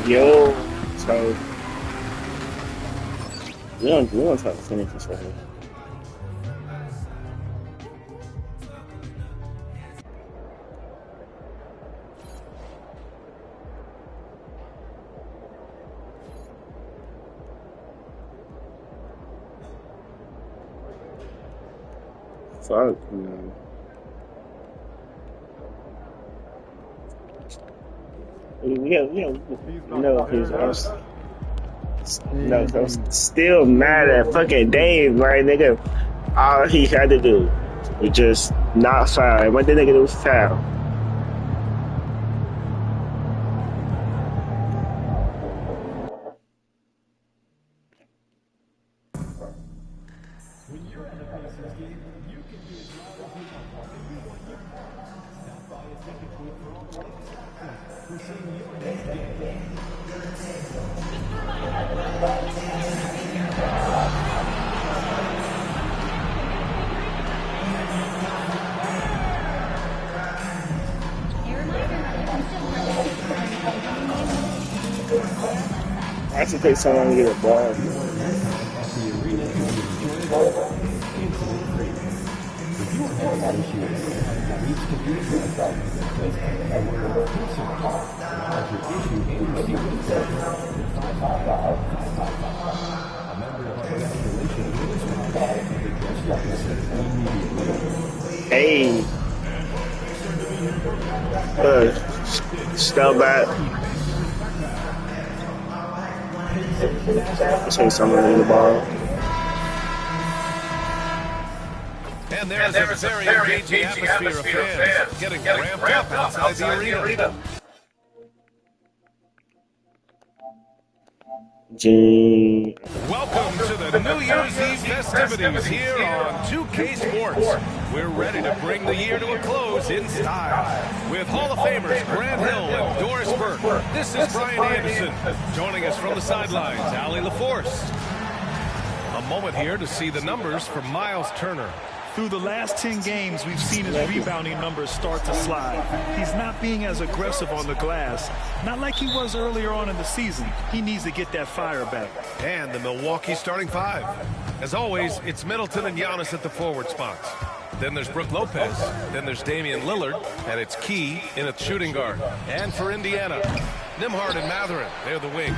Yo, so we don't try to finish this right here. Fuck, man. No, I'm still mad at fucking Dave, right, nigga? All he had to do was just not foul. And what the nigga do was foul. I should take someone to get a ball. Hey, still back. Let's take someone to get the ball. And there's a very engaging atmosphere of fans getting ramped up outside the arena. Gee. Welcome to the New Year's Eve festivities here on 2K Sports. We're ready to bring the year to a close in style. With Hall of Famers Grant Hill and Doris Burke, this is Brian Anderson. Joining us from the sidelines, Allie LaForce. A moment here to see the numbers for Miles Turner. Through the last 10 games, we've seen his rebounding numbers start to slide. He's not being as aggressive on the glass, not like he was earlier on in the season. He needs to get that fire back. And the Milwaukee starting five. As always, it's Middleton and Giannis at the forward spots. Then there's Brook Lopez. Then there's Damian Lillard. And it's Key in at shooting guard. And for Indiana, Nembhard and Mathurin, they're the wings.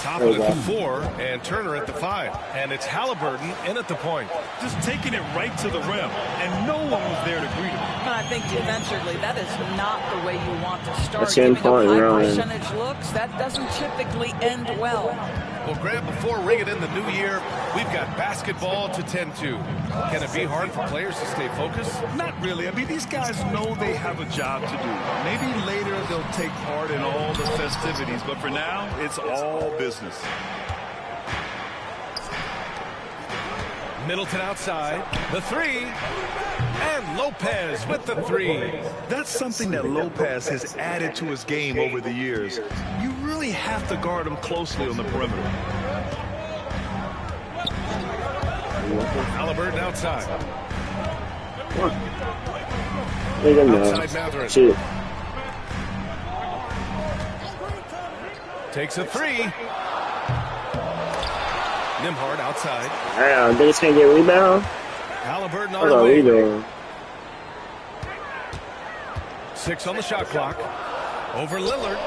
Toppin at the 4 and Turner at the 5. And it's Halliburton in at the point. Just taking it right to the rim, and no one was there to greet him. I think defensively, that is not the way you want to start. That's Giving up high really. percentage looks, that doesn't typically end well. Well, Grant, before ringing in the new year, we've got basketball to tend to. Can it be hard for players to stay focused? Not really. I mean, these guys know they have a job to do. Maybe later they'll take part in all the festivities, but for now, it's all business. Middleton outside, the 3, and Lopez with the 3. That's something that Lopez has added to his game over the years. You really have to guard him closely on the perimeter. Halliburton outside. Outside Mathurin. Shoot. Takes a 3. Nembhard outside. Damn, they just can't get rebound? Halliburton on What the are we way. doing? 6 on the shot clock. Over Lillard.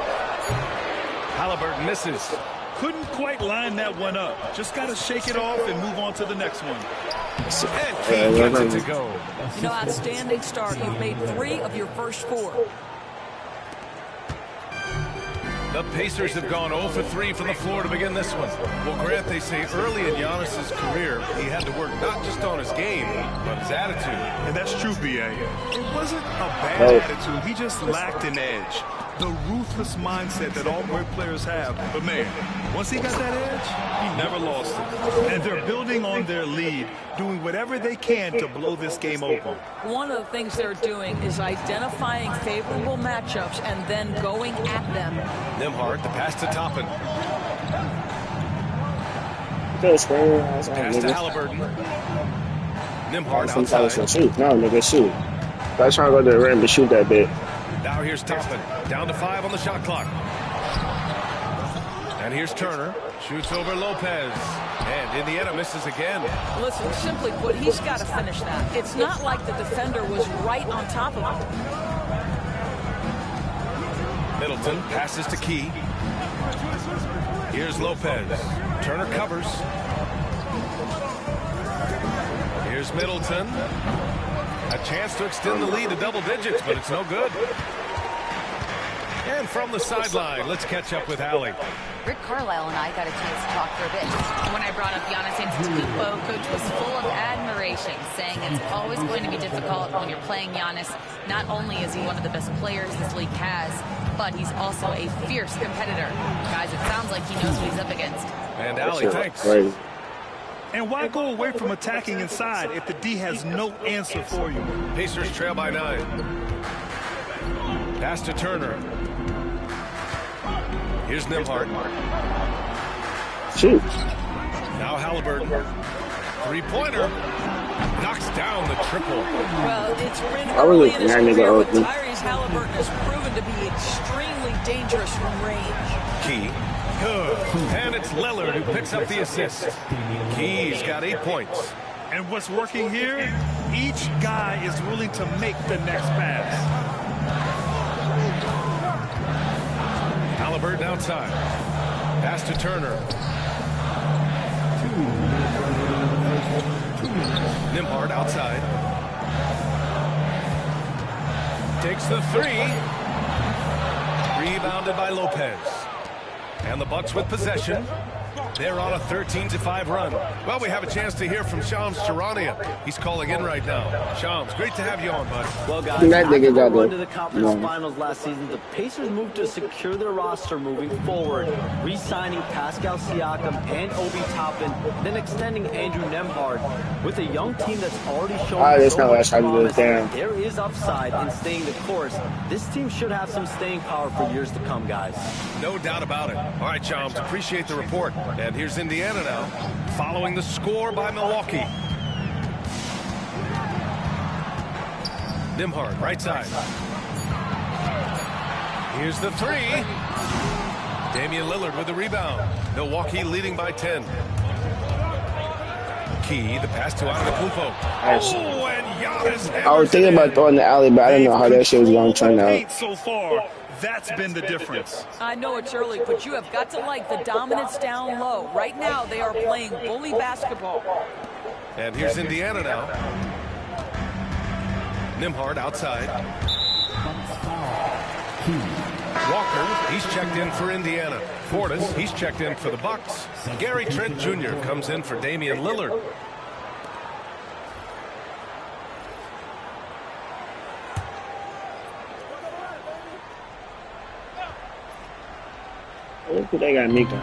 Halliburton misses. Couldn't quite line that one up. Just got to shake it off and move on to the next one. And Key gets it to go. You know, outstanding start. You've made 3 of your first 4. The Pacers have gone 0 for 3 from the floor to begin this one. Well, Grant, they say early in Giannis' career, he had to work not just on his game, but his attitude. And that's true, B.A. It wasn't a bad attitude. He just lacked an edge. The ruthless mindset that all great players have. But, man, once he got that edge, he never lost it. And they're building on their lead, doing whatever they can to blow this game open. One of the things they're doing is identifying favorable matchups and then going at them. Nembhard, the pass to Toppin. Pass to Halliburton. Nembhard outside. Shoot. No, nigga, shoot. I was trying to go to the rim to shoot that bit. Now here's Toppin. Down to 5 on the shot clock. And here's Turner. Shoots over Lopez. And Indiana misses again. Listen, simply put, he's got to finish that. It's not like the defender was right on top of him. Middleton passes to Key. Here's Lopez. Turner covers. Here's Middleton. A chance to extend the lead to double digits, but it's no good. And from the sideline, let's catch up with Allie. Rick Carlisle and I got a chance to talk for a bit. When I brought up Giannis Antetokounmpo, Coach was full of admiration, saying it's always going to be difficult when you're playing Giannis. Not only is he one of the best players this league has, but he's also a fierce competitor. Guys, it sounds like he knows what he's up against. And Allie, thanks. And why go away from attacking inside if the D has no answer for you? Pacers trail by 9. Pass to Turner. Here's Nembhard. Shoot. Now Halliburton. Three-pointer. Knocks down the triple. Well, it's been I was early in his looking at career, nigga but open. Tyrese Halliburton has proven to be extremely dangerous from range. Key. Good. And it's Lillard who picks up the assist. Key's got 8 points. And what's working here? Each guy is willing to make the next pass. Halliburton outside. Pass to Turner. Nembhard outside. Takes the three. Rebounded by Lopez. And the Bucks with possession. They're on a 13-5 run. Well, we have a chance to hear from Shams Charania. He's calling in right now. Shams, great to have you on, bud. Well, guys, That after nigga the got run the- to the conference no. finals last season, the Pacers moved to secure their roster moving forward, re-signing Pascal Siakam and Obi Toppin, then extending Andrew Nembhard. With a young team that's already shown That's so not what I much tried to do, promise, damn. there is upside in staying the course. This team should have some staying power for years to come, guys. No doubt about it. All right, Shams, appreciate the report. And here's Indiana now, following the score by Milwaukee. Nembhard, right side. Here's the three. Damian Lillard with the rebound. Milwaukee leading by 10. Key, the pass to Antetokounmpo. Nice. Oh, and Giannis I was thinking about throwing the alley, but I didn't know how that shit was going to turn out. 8 so far. That's been the difference. I know it's early, but you have got to like the dominance down low. Right now, they are playing bully basketball. And here's Indiana now. Nembhard outside. Walker, he's checked in for Indiana. Portis, he's checked in for the Bucks. Gary Trent Jr. comes in for Damian Lillard. Look what they got Nico.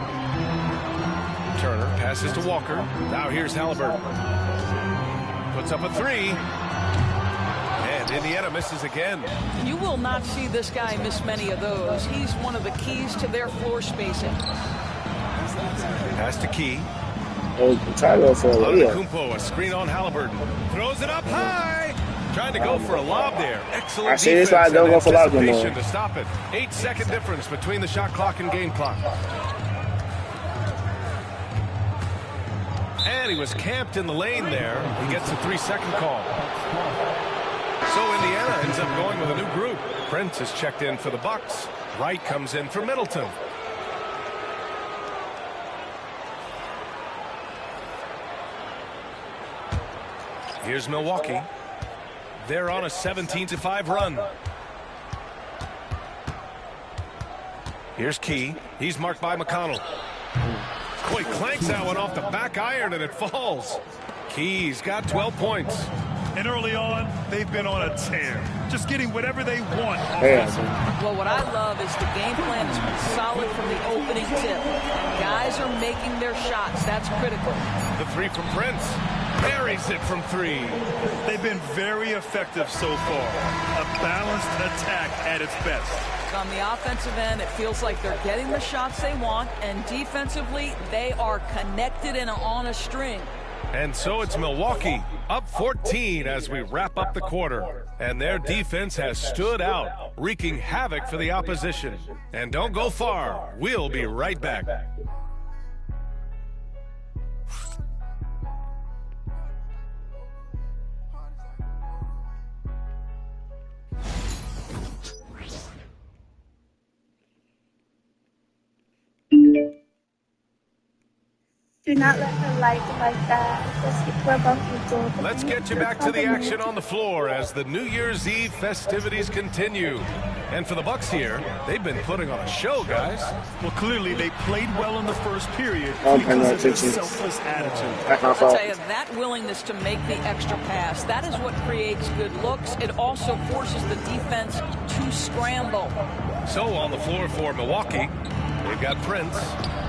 Turner passes to Walker. Now here's Halliburton. Puts up a three. And Indiana misses again. You will not see this guy miss many of those. He's one of the keys to their floor spacing. Pass to Key. Tyler for a real. Antetokounmpo, a screen on Halliburton. Throws it up high. Trying to go for a lob there. Excellent I see this why I defense don't and go for lobs no more. anticipation to stop it. 8-second difference between the shot clock and game clock. And he was camped in the lane there. He gets a 3-second call. So Indiana ends up going with a new group. Prince is checked in for the Bucks. Wright comes in for Middleton. Here's Milwaukee. They're on a 17-5 run. Here's Key. He's marked by McConnell. Oh, he clanks that one off the back iron and it falls. Key's got 12 points. And early on, they've been on a tear. Just getting whatever they want. Well, what I love is the game plan has been solid from the opening tip. Guys are making their shots. That's critical. The three from Prince. Buries it from three. They've been very effective so far. A balanced attack at its best. On the offensive end, it feels like they're getting the shots they want, and defensively, they are connected and on a string. And so it's Milwaukee up 14 as we wrap up the quarter. And their defense has stood out, wreaking havoc for the opposition. And don't go far. We'll be right back. Do not let her like it like that. Just keep her above your door. Let's get you back to the action on the floor as the New Year's Eve festivities continue. And for the Bucks here, they've been putting on a show, guys. Well, clearly they played well in the first period Oh, because of their penalty. selfless attitude. That's my I'll fault. tell you, that willingness to make the extra pass, that is what creates good looks. It also forces the defense to scramble. So on the floor for Milwaukee, they've got Prince.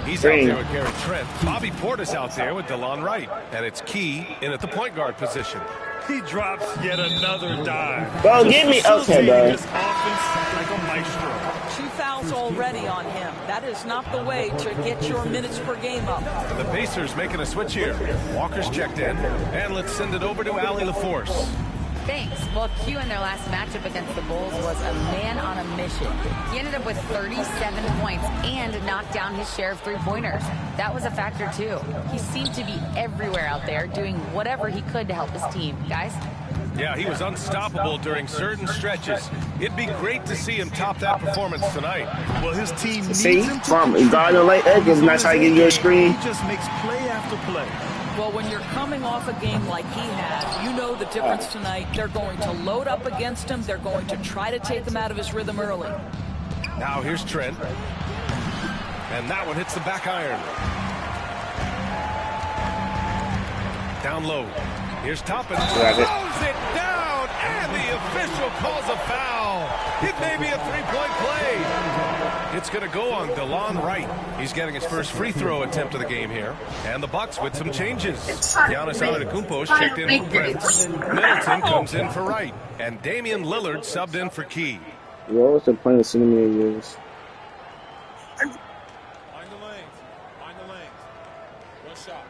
He's Green. out there with Gary Trent. Bobby Portis out there with DeLon Wright. And it's Key in at the point guard position. He drops yet another dive. Bro, Just give me- okay, facilitating bro. this offense like a maestro. 2 fouls already on him. That is not the way to get your minutes per game up. The Pacers making a switch here. Walker's checked in. And let's send it over to Allie LaForce. Thanks. Well, Q in their last matchup against the Bulls was a man on a mission. He ended up with 37 points and knocked down his share of three-pointers. That was a factor, too. He seemed to be everywhere out there doing whatever he could to help his team. Guys? Yeah, he was unstoppable during certain stretches. It'd be great to see him top that performance tonight. Well, his team needs See, him to from compete. guarding late edges, that's how you get your screen. He just makes play after play. Well, when you're coming off a game like he had, you know the difference tonight. They're going to load up against him. They're going to try to take him out of his rhythm early. Now here's Trent. And that one hits the back iron. Down low. Here's Toppin. Got it. Throws it down, and the official calls a foul. It may be a three-point play. It's going to go on DeLon Wright. He's getting his first free throw attempt of the game here. And the Bucks with some changes. Giannis Antetokounmpo's checked in for Prince. Middleton comes in for Wright. And Damian Lillard subbed in for Key. What was the point of sending me a use? Find the lanes. Find the lanes. One shot.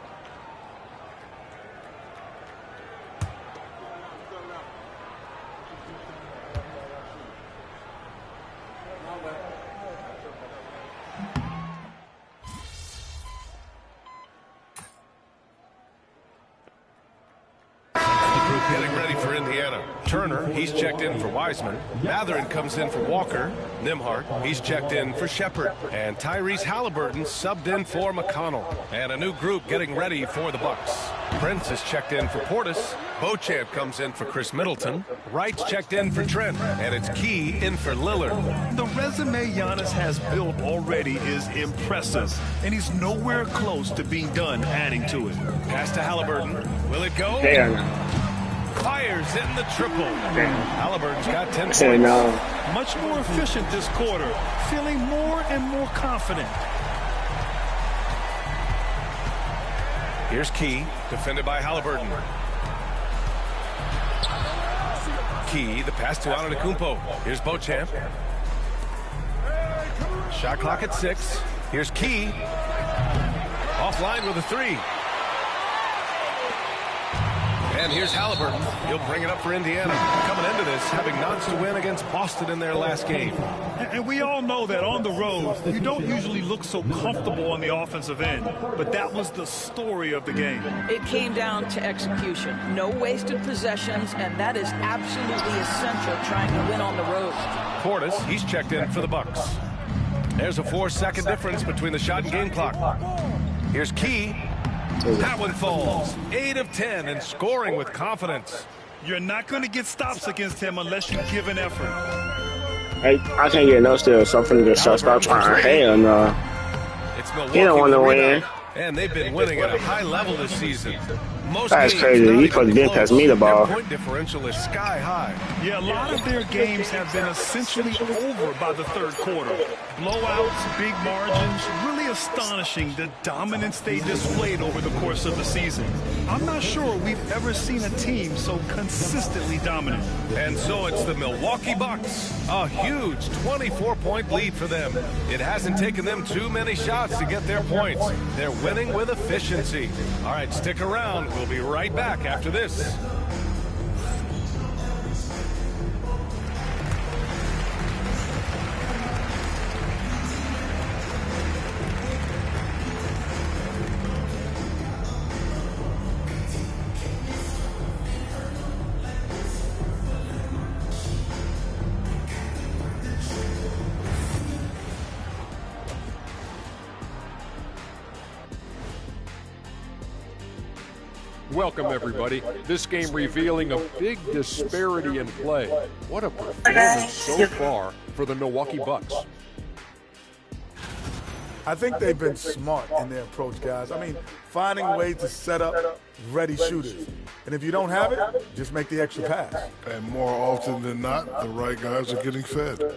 Group getting ready for Indiana. Turner, he's checked in for Wiseman. Mathurin comes in for Walker. Nimhart, he's checked in for Shepard. And Tyrese Halliburton subbed in for McConnell. And a new group getting ready for the Bucks. Prince is checked in for Portis. Beauchamp comes in for Chris Middleton. Wright's checked in for Trent. And it's Key in for Lillard. The resume Giannis has built already is impressive, and he's nowhere close to being done adding to it. Pass to Halliburton. Will it go? Hell no. Fires in the triple. Halliburton's got 10 points. Hell no. Much more efficient this quarter, feeling more and more confident. Here's Key, defended by Halliburton. Key, the pass to Antetokounmpo. Here's Beauchamp. Shot clock at 6. Here's Key. Offline with a 3. And here's Halliburton. He'll bring it up for Indiana. Coming into this, having notched a win against Boston in their last game. And we all know that on the road, you don't usually look so comfortable on the offensive end, but that was the story of the game. It came down to execution. No wasted possessions, and that is absolutely essential trying to win on the road. Portis, he's checked in for the Bucks. There's a 4-second difference between the shot and game clock. Here's Key. That one falls. 8 of 10 and scoring with confidence. You're not going to get stops against him unless you give an effort. I can't get no steal, so I'm finna get shot. Stop trying. Hell no. It's Milwaukee. He don't want to with the win. rebound, and they've been winning at a high level this season. Most That's games crazy. not He even supposed to be close. pass me the Their ball. point differential is sky high. Yeah, a lot of their games have been essentially over by the third quarter. Blowouts, big margins, really astonishing the dominance they displayed over the course of the season. I'm not sure we've ever seen a team so consistently dominant. And so it's the Milwaukee Bucks. A huge 24-point lead for them. It hasn't taken them too many shots to get their points. They're winning with efficiency. All right, stick around. We'll be right back after this. Welcome, everybody. This game revealing a big disparity in play. What a performance so far for the Milwaukee Bucks. I think they've been smart in their approach, guys. I mean, finding ways to set up ready shooters. And if you don't have it, just make the extra pass. And more often than not, the right guys are getting fed.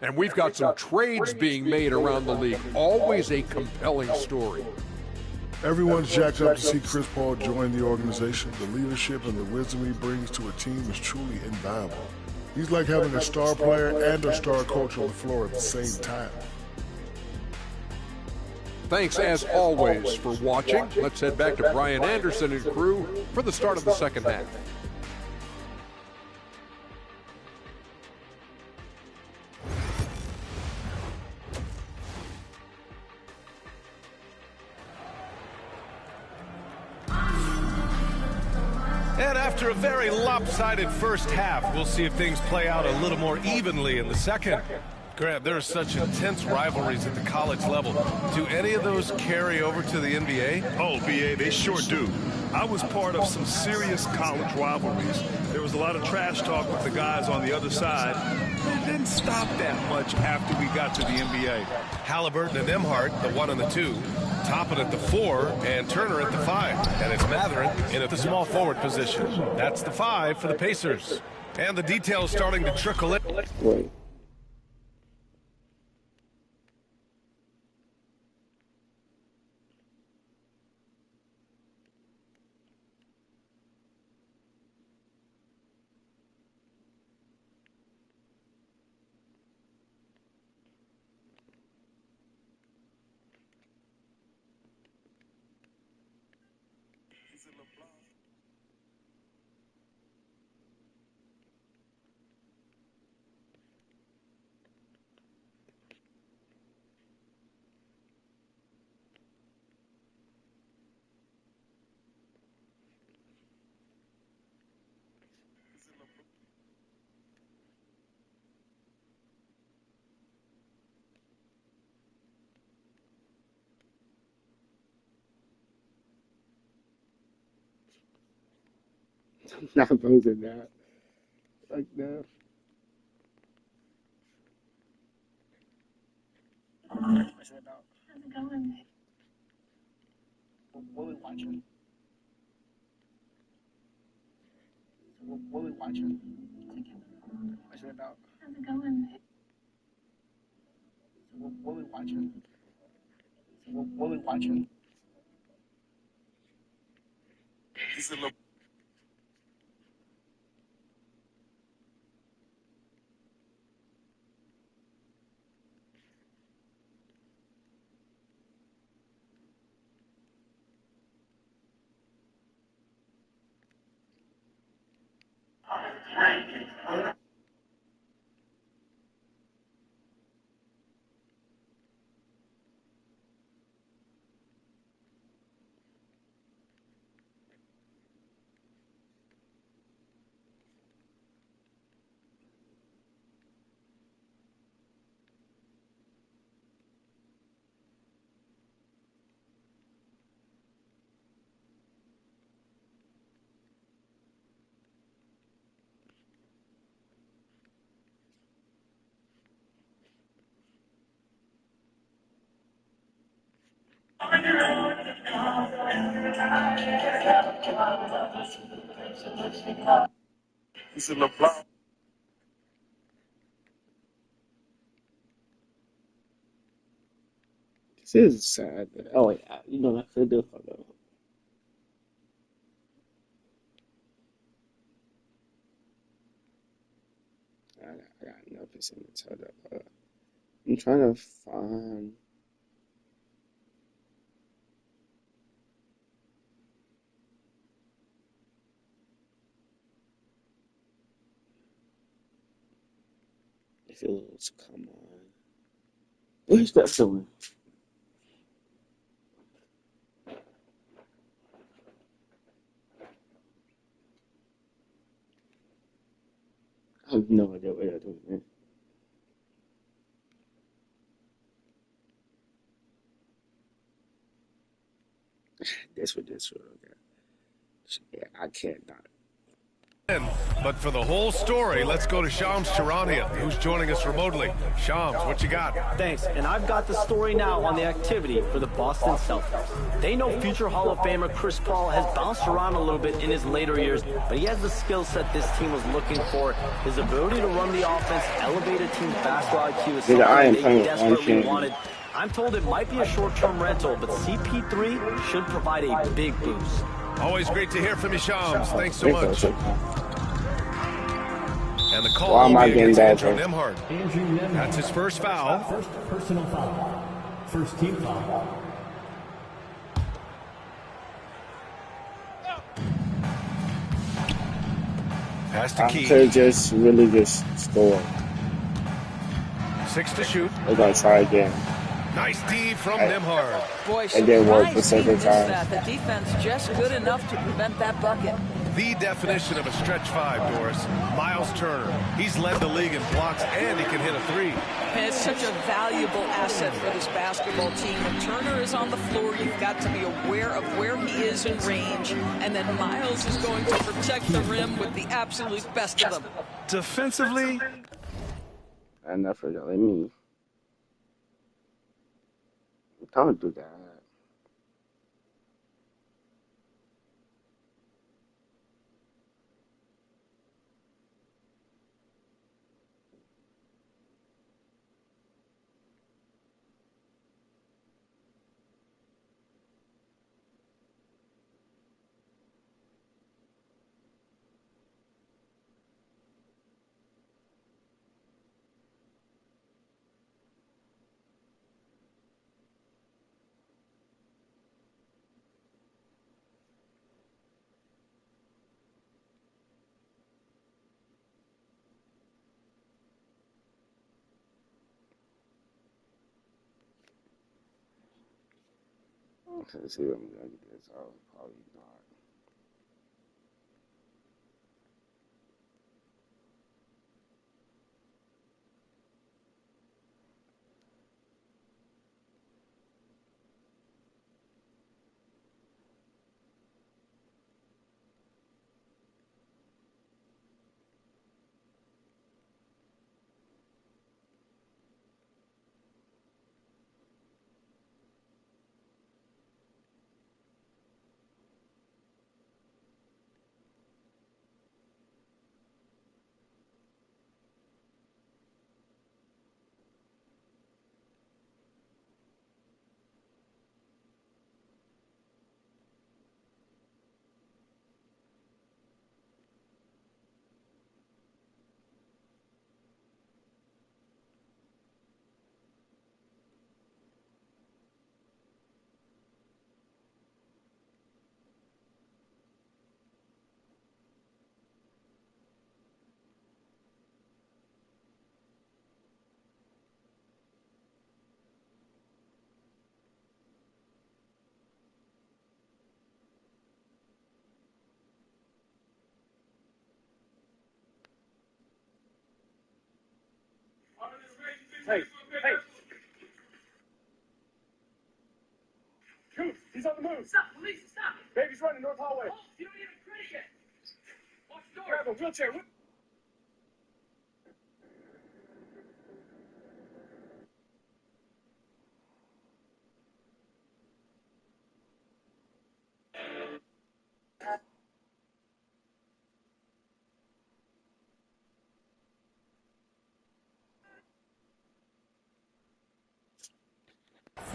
And we've got some trades being made around the league. Always a compelling story. Everyone's jacked up to see Chris Paul join the organization. The leadership and the wisdom he brings to a team is truly invaluable. He's like having a star player and a star coach on the floor at the same time. Thanks, as always, for watching. Let's head back to Brian Anderson and crew for the start of the second half. And after a very lopsided first half, we'll see if things play out a little more evenly in the second. Grant, there are such intense rivalries at the college level. Do any of those carry over to the NBA? Oh, BA, they sure do. I was part of some serious college rivalries. There was a lot of trash talk with the guys on the other side. It didn't stop that much after we got to the NBA. Halliburton and Nembhard, the 1 and the 2. Toppin at the 4 and Turner at the 5. And it's Mathurin in at the small forward position. That's the 5 for the Pacers. And the details starting to trickle in. Wait. Not posing that. Like that. What's it about? How's it going? What we watching? What we watching? What's it about? How's it going? What we watching? What we watching? He's a little. He's in the block. This is sad. Oh, yeah. You know, that's a different. I got no percentage. Hold up. I'm trying to find. If it was, come on. Where's that feeling? I have no idea what they're doing, man. This what this was. Okay. Yeah, I can't not. But for the whole story, let's go to Shams Charania, who's joining us remotely. Shams, what you got? Thanks, and I've got the story now on the activity for the Boston Celtics. They know future Hall of Famer Chris Paul has bounced around a little bit in his later years, but he has the skill set this team was looking for. His ability to run the offense, elevate a team's basketball IQ is something they desperately wanted. I'm told it might be a short-term rental, but CP3 should provide a big boost. Always great to hear from you, Shams. Thanks so much. And the call Why am I will be getting against that? Andrew Nembhard. That's his first foul. First personal foul. First team foul. Pass to Key. Could just really just score. 6 to shoot. We're gonna try again. Nice D from Nembhard. Boy, It didn't work the surprised second he missed time. that. The defense just good enough to prevent that bucket. The definition of a stretch five, Doris. Miles Turner. He's led the league in blocks, and he can hit a three. And it's such a valuable asset for this basketball team. When Turner is on the floor, you've got to be aware of where he is in range. And then Miles is going to protect the rim with the absolute best of them. Defensively, And I forgot. Let me. Don't do that. Let's see what I'm gonna get this. I'll probably not. Hey, hey. Shoot, he's on the move. Stop, police, stop. Baby's running north hallway. Oh, you don't even credit yet. Watch the door. Grab a wheelchair.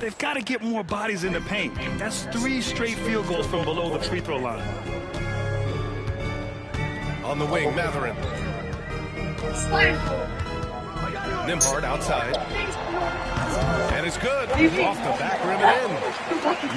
They've got to get more bodies in the paint. That's 3 straight field goals from below the free throw line. On the wing, Matherin. Nembhard outside. And it's good. Off the back rim and in.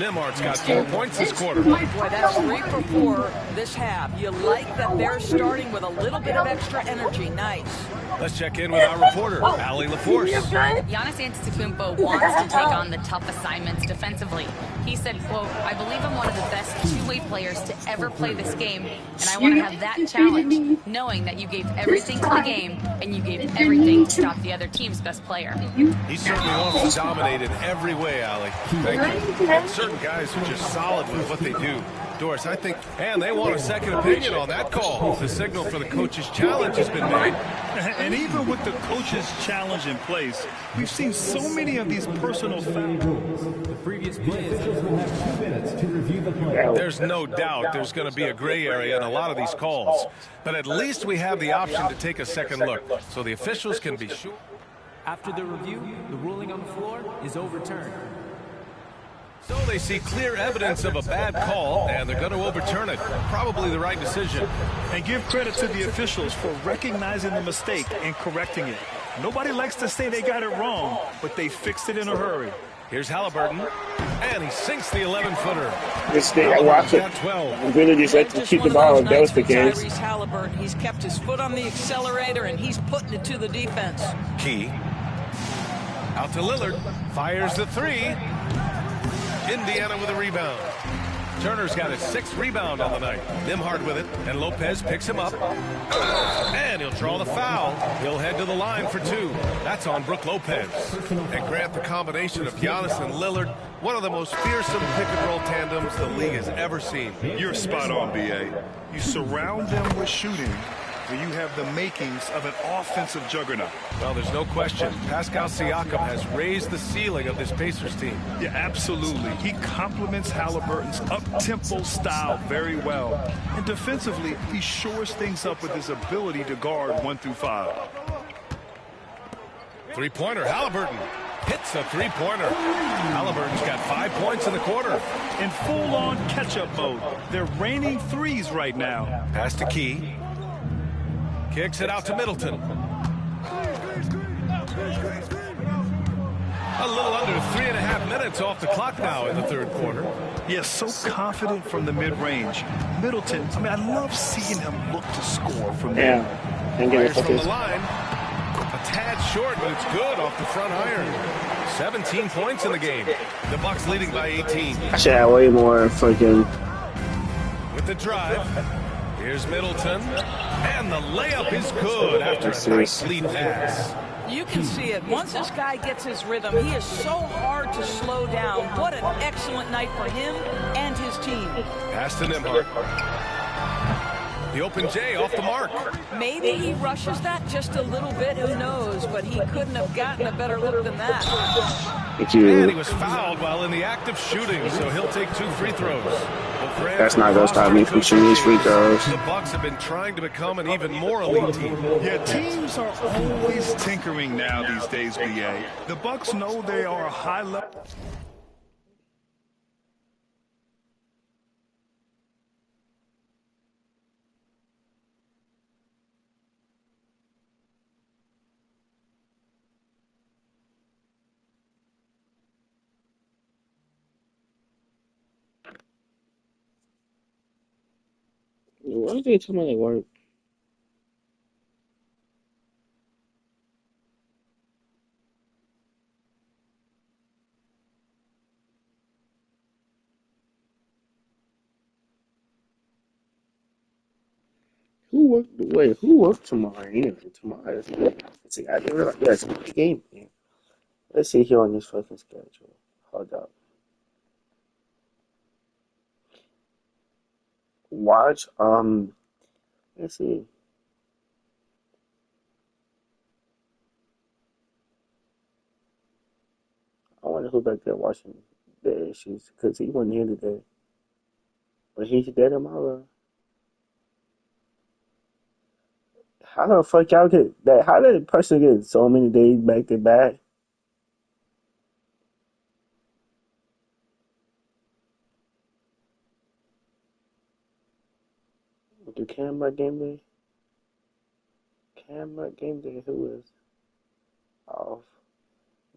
Nembhard's got 4 points this quarter. Boy, that's 3 for 4 this half. You like that they're starting with a little bit of extra energy. Nice. Let's check in with our reporter, Allie LaForce. Giannis Antetokounmpo wants to take on the tough assignments defensively. He said, quote, "I believe I'm one of the best two-way players to ever play this game, and I want to have that challenge, knowing that you gave everything to the game, and you gave everything to stop the other team's best player." He certainly wants to dominate in every way, Allie. Thank you. And certain guys are just solid with what they do. Doris, I think, and they want a second opinion on that call. The signal for the coach's challenge has been made. And even with the coach's challenge in place, we've seen so many of these personal fouls. The previous play officials will have 2 minutes to review the play. There's no doubt there's going to be a gray area in a lot of these calls. But at least we have the option to take a second look, so the officials can be sure. After the review, the ruling on the floor is overturned. So they see clear evidence of a bad call, and they're going to overturn it. Probably the right decision. And give credit to the officials for recognizing the mistake and correcting it. Nobody likes to say they got it wrong, but they fixed it in a hurry. Here's Halliburton, and he sinks the 11-footer. This thing, I watch it. I'm really just like to keep the ball if that was the case. Tyrese Halliburton, he's kept his foot on the accelerator, and he's putting it to the defense. Key. Out to Lillard. Fires the 3. Indiana with a rebound. Turner's got his 6th rebound on the night. Nembhard with it, and Lopez picks him up. And he'll draw the foul. He'll head to the line for 2. That's on Brook Lopez. And Grant, the combination of Giannis and Lillard, one of the most fearsome pick-and-roll tandems the league has ever seen. You're spot on, B.A. You surround them with shooting, and you have the makings of an offensive juggernaut. Well, there's no question. Pascal Siakam has raised the ceiling of this Pacers team. Yeah, absolutely. He complements Halliburton's up-tempo style very well. And defensively, he shores things up with his ability to guard 1 through 5. Three-pointer, Halliburton hits a three-pointer. Halliburton's got 5 points in the quarter. In full-on catch-up mode. They're raining threes right now. Pass to Key. Kicks it out to Middleton. A little under 3.5 minutes off the clock now in the 3rd quarter. Yes, so confident from the mid-range. Middleton, I mean, I love seeing him look to score from there. Fires from the line. A tad short, but it's good off the front iron. 17 points in the game. The Bucks leading by 18. I should have way more fucking. With the drive. Here's Middleton, and the layup is good after a nice lead pass. You can see it. Once this guy gets his rhythm, he is so hard to slow down. What an excellent night for him and his team. Pass to Nembhard. The open J off the mark. Maybe he rushes that just a little bit, who knows, but he couldn't have gotten a better look than that. And he was fouled while in the act of shooting, so he'll take 2 free throws. That's not going to stop me from shooting these free throws. The Bucks have been trying to become an even more elite team. Yeah, teams are always tinkering now these days, B.A. The Bucks know they are a high level. Why do they tell me they work? Who worked tomorrow? Anyway, tomorrow. Let's see, I didn't realize. Yeah, it's a big game. Man. Let's see here on this fucking schedule. Hold up. Watch. Let's see. I wonder who's back there watching the issues because he wasn't here today. But he's dead tomorrow. How the fuck y'all get that? How did a person get so many days back to back? Do Camera Game Day? Camera Game Day, who is off?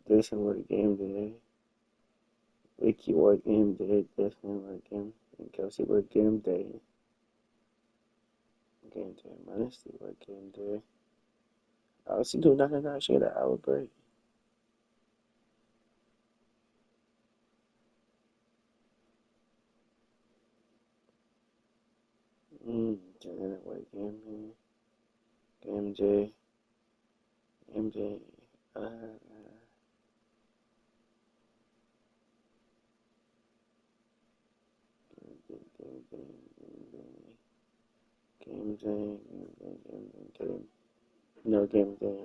Jason work Game Day. Ricky work Game Day. Jason work Game Day. Kelsey work Game Day. Game Day. Modesty work Game Day. I was doing nothing that shit an hour break. Janet work Game Day. Game Day. Game Day. Game Day. No Game Day.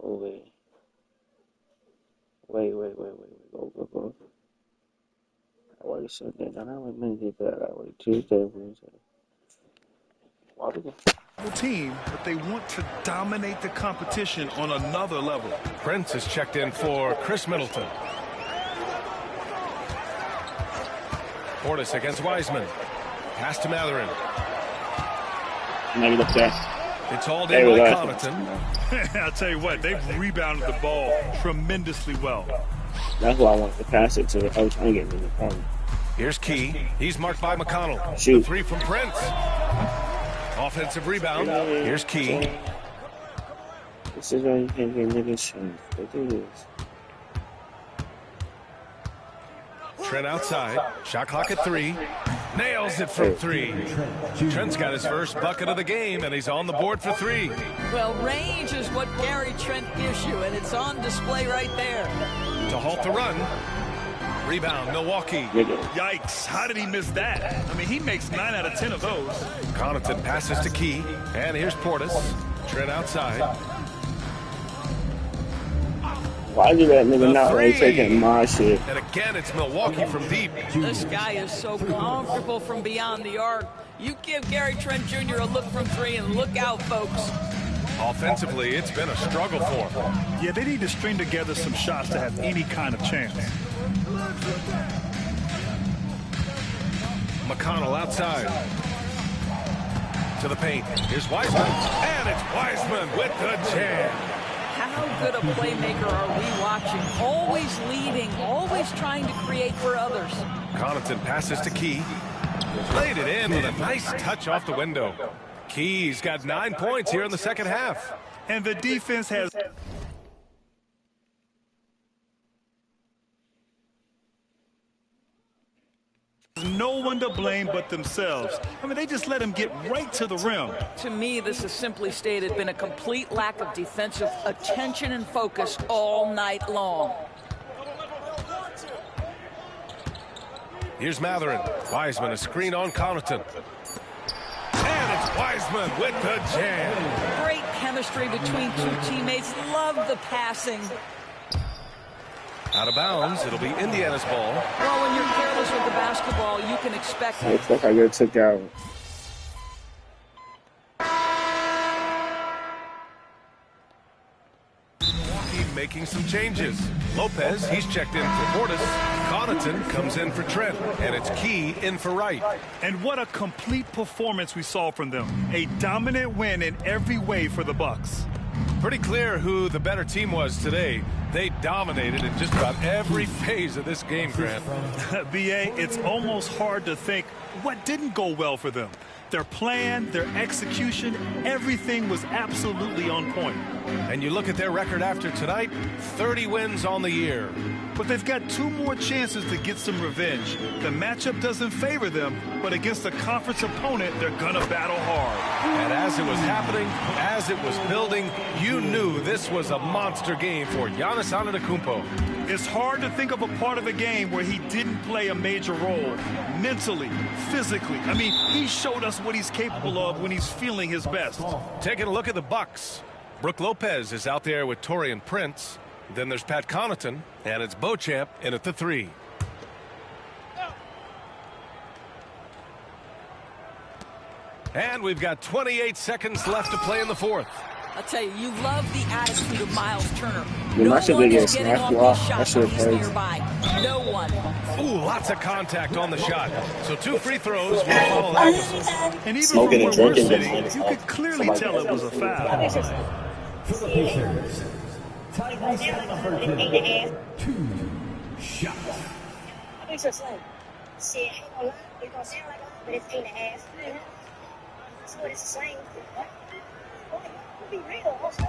Oh wait. Go. I work Sunday. I work Monday, but I work Tuesday, Wednesday. Team, but they want to dominate the competition on another level. Prince is checked in for Chris Middleton. Portis against Wiseman. Pass to Mathurin. It's all in by Connaughton. I'll tell you what, they've rebounded the ball tremendously well. That's who I wanted to pass it to. I was trying to get in the corner. Here's Key. He's marked by McConnell. Shoot. The three from Prince. Offensive rebound. Here's Key. This is why you can't get niggas shoes. They do this. Trent outside. Shot clock at 3. Nails it from 3. Trent's got his first bucket of the game, and he's on the board for 3. Well, range is what Gary Trent gives you, and it's on display right there. To halt the run. Rebound, Milwaukee. Yikes, how did he miss that? I mean, he makes 9 out of 10 of those. Connaughton passes to Key, and here's Portis. Trent outside. Why do that nigga not like taking my shit? And again, it's Milwaukee from deep. This guy is so comfortable from beyond the arc. You give Gary Trent Jr. a look from 3 and look out, folks. Offensively, it's been a struggle for him. Yeah, they need to string together some shots to have any kind of chance. McConnell outside. To the paint. Here's Wiseman. And it's Wiseman with the jam. How good a playmaker are we watching? Always leading, always trying to create for others. Connaughton passes to Key. Laid it in with a nice touch off the window. Key's got 9 points here in the second half. And the defense has... no one to blame but themselves. I mean, they just let him get right to the rim. To me, this has simply stated been a complete lack of defensive attention and focus all night long. Here's Mathurin. Wiseman, a screen on Connaughton. And it's Wiseman with the jam. Great chemistry between two teammates. Love the passing. Out of bounds, it'll be Indiana's ball. Well, when you're careless with the basketball, you can expect it. Looks like I got took out. Making some changes. Lopez, he's checked in for Portis. Connaughton comes in for Trent. And it's Key in for Wright. And what a complete performance we saw from them. A dominant win in every way for the Bucks. Pretty clear who the better team was today. They dominated in just about every phase of this game, Grant. B.A., it's almost hard to think what didn't go well for them. Their plan, their execution, everything was absolutely on point. And you look at their record after tonight, 30 wins on the year. But they've got 2 more chances to get some revenge. The matchup doesn't favor them, but against a conference opponent, they're gonna battle hard. And as it was happening, as it was building, you knew this was a monster game for Giannis Antetokounmpo. It's hard to think of a part of the game where he didn't play a major role. Mentally, physically. I mean, he showed us what he's capable of when he's feeling his best. Taking a look at the Bucks. Brook Lopez is out there with Taurean Prince. Then there's Pat Connaughton, and it's Beauchamp in at the 3. And we've got 28 seconds left to play in the fourth. I'll tell you, you love the attitude of Miles Turner. You No must have one been is getting getting smacked off off. his That shot should when have he's hurt. nearby. No one. Ooh, lots of contact on the shot. So 2 free throws will follow that whistle. And even Smoking from and where we're drinking sitting, doesn't you could clearly tell it was a foul. For the Pacers, Tyrese Halliburton, 2 shots. Shit, I ain't gonna lie. It's gonna sound like a lot, but it's 8.5. That's what it's the same. Be real, also.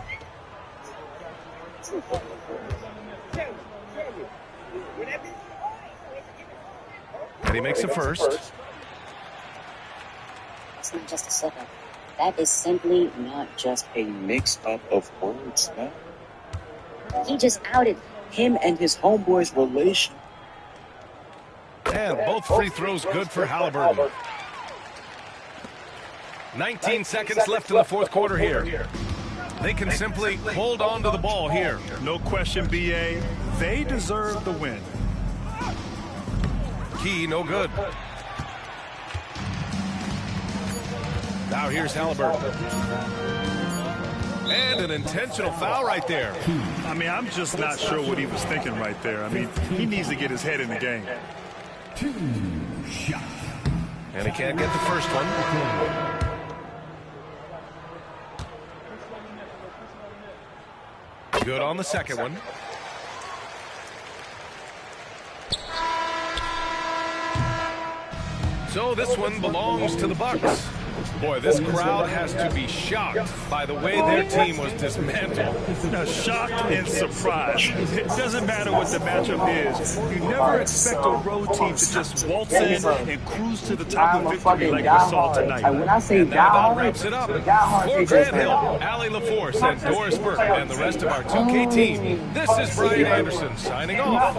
And he makes a first. It's not just a slip-up. That is simply not just a mix-up of words, man. He just outed him and his homeboy's relation. And both free throws good for Halliburton. 19 seconds left in the fourth quarter here. They can simply hold on to the ball here. No question, B.A. They deserve the win. Key, no good. Now here's Halliburton. And an intentional foul right there. I mean, I'm just not sure what he was thinking right there. I mean, he needs to get his head in the game. 2 shots. And he can't get the first one. Good on the second one. So this one belongs to the Bucks. Boy, this crowd has to be shocked by the way their team was dismantled. Now, shocked and surprised. It doesn't matter what the matchup is. You never expect a road team to just waltz in and cruise to the top of victory like we saw tonight. And that about wraps it up. For Grant Hill, Allie LaForce, and Doris Burke, and the rest of our 2K team, this is Brian Anderson signing off.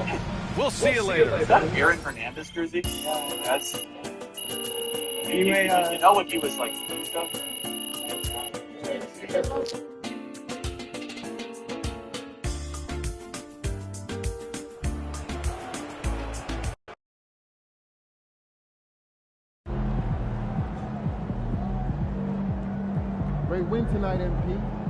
We'll see you later. Is that Aaron Hernandez jersey? That's... You know when he was like stuff? Great win tonight, MP.